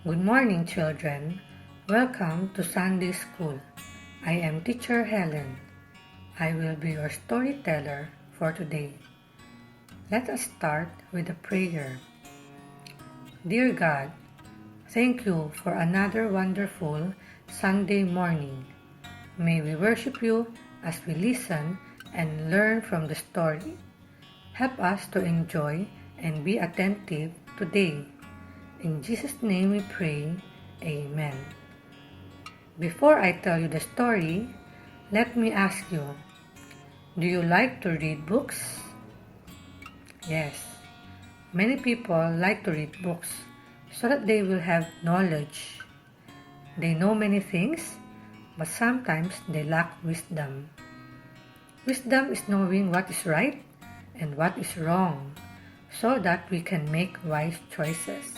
Good morning, children. Welcome to Sunday School. I am Teacher Helen. I will be your storyteller for today. Let us start with a prayer. Dear God, thank you for another wonderful Sunday morning. May we worship you as we listen and learn from the story. Help us to enjoy and be attentive today. In Jesus' name we pray, Amen. Before I tell you the story, let me ask you, do you like to read books? Yes, many people like to read books so that they will have knowledge. They know many things, but sometimes they lack wisdom. Wisdom is knowing what is right and what is wrong, so that we can make wise choices.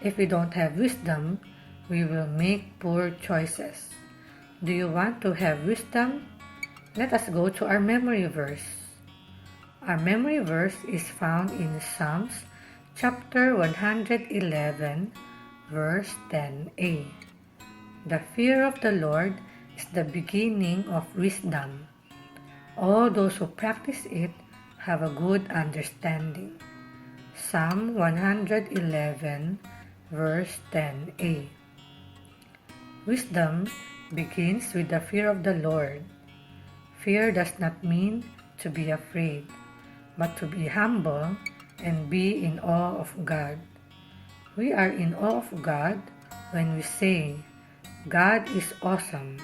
If we don't have wisdom, we will make poor choices. Do you want to have wisdom? Let us go to our memory verse. Our memory verse is found in Psalms chapter 111, verse 10a. The fear of the Lord is the beginning of wisdom. All those who practice it have a good understanding. Psalm 111, verse 10a. Wisdom begins with the fear of the Lord. Fear does not mean to be afraid, but to be humble and be in awe of God. We are in awe of God when we say, God is awesome.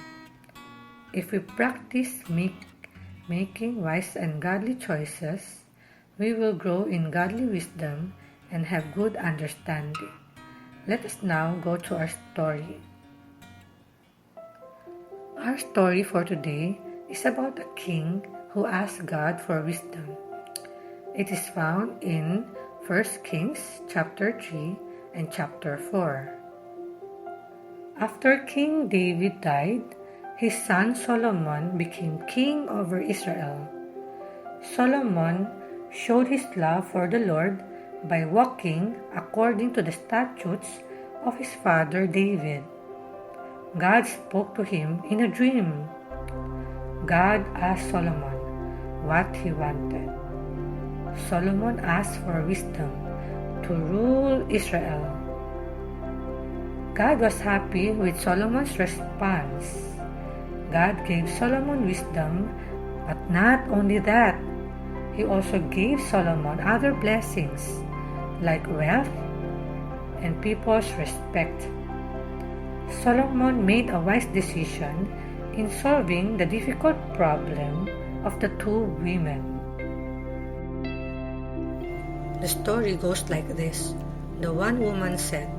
If we practice making wise and godly choices, we will grow in godly wisdom and have good understanding. Let us now go to our story. Our story for today is about a king who asked God for wisdom. It is found in 1 Kings chapter 3 and chapter 4. After King David died, his son Solomon became king over Israel. Solomon showed his love for the Lord by walking according to the statutes of his father David. God spoke to him in a dream. God asked Solomon what he wanted. Solomon asked for wisdom to rule Israel. God was happy with Solomon's response. God gave Solomon wisdom, but not only that, he also gave Solomon other blessings like wealth and people's respect. Solomon made a wise decision in solving the difficult problem of the two women. The story goes like this. The one woman said,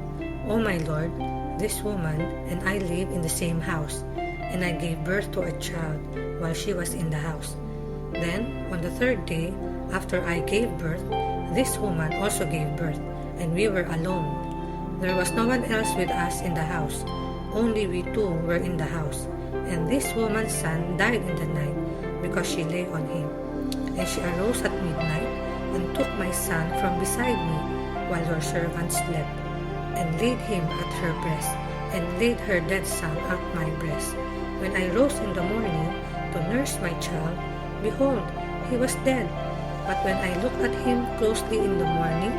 "Oh my Lord, this woman and I live in the same house, and I gave birth to a child while she was in the house. Then, on the third day, after I gave birth, this woman also gave birth, and we were alone. There was no one else with us in the house. Only we two were in the house. And this woman's son died in the night because she lay on him. And she arose at midnight and took my son from beside me while your servant slept, and laid him at her breast, and laid her dead son at my breast. When I rose in the morning to nurse my child, behold, he was dead. But when I looked at him closely in the morning,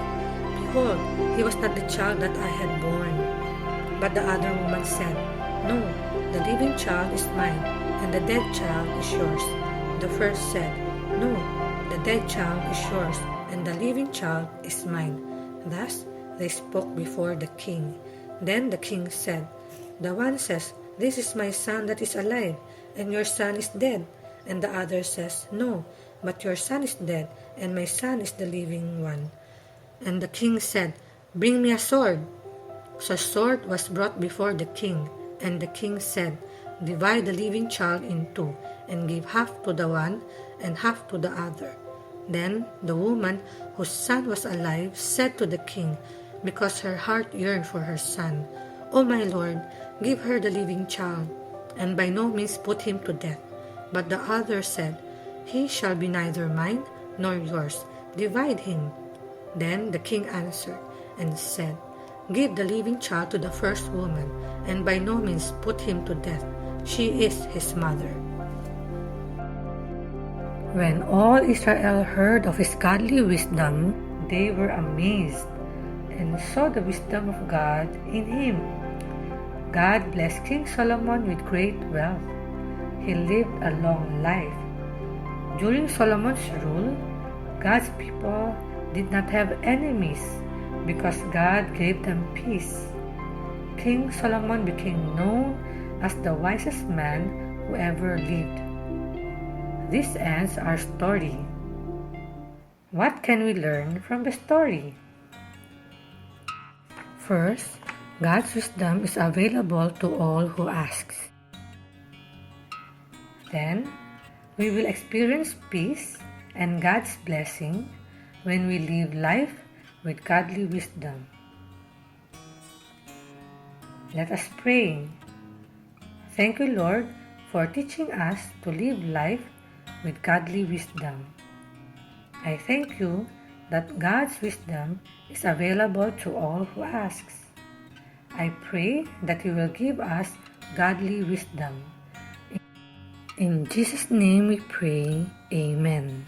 behold, he was not the child that I had born." But the other woman said, "No, the living child is mine, and the dead child is yours." The first said, "No, the dead child is yours, and the living child is mine." Thus they spoke before the king. Then the king said, "The one says, 'This is my son that is alive, and your son is dead.' And the other says, 'No, but your son is dead, and my son is the living one.' And the king said, 'Bring me a sword.' So a sword was brought before the king, and the king said, 'Divide the living child in two, and give half to the one and half to the other.' Then the woman whose son was alive said to the king, because her heart yearned for her son, 'O my lord, give her the living child, and by no means put him to death.' But the other said, 'He shall be neither mine nor yours. Divide him.' Then the king answered and said, give the living child to the first woman, and by no means put him to death. She is his mother. When all Israel heard of his godly wisdom, they were amazed and saw the wisdom of God in him. God blessed King Solomon with great wealth. He lived a long life. During Solomon's rule, God's people did not have enemies because God gave them peace. King Solomon became known as the wisest man who ever lived. This ends our story. What can we learn from the story? First, God's wisdom is available to all who asks. Then, we will experience peace and God's blessing when we live life with godly wisdom. Let us pray. Thank you, Lord, for teaching us to live life with godly wisdom. I thank you that God's wisdom is available to all who asks. I pray that you will give us godly wisdom. In Jesus' name we pray, Amen.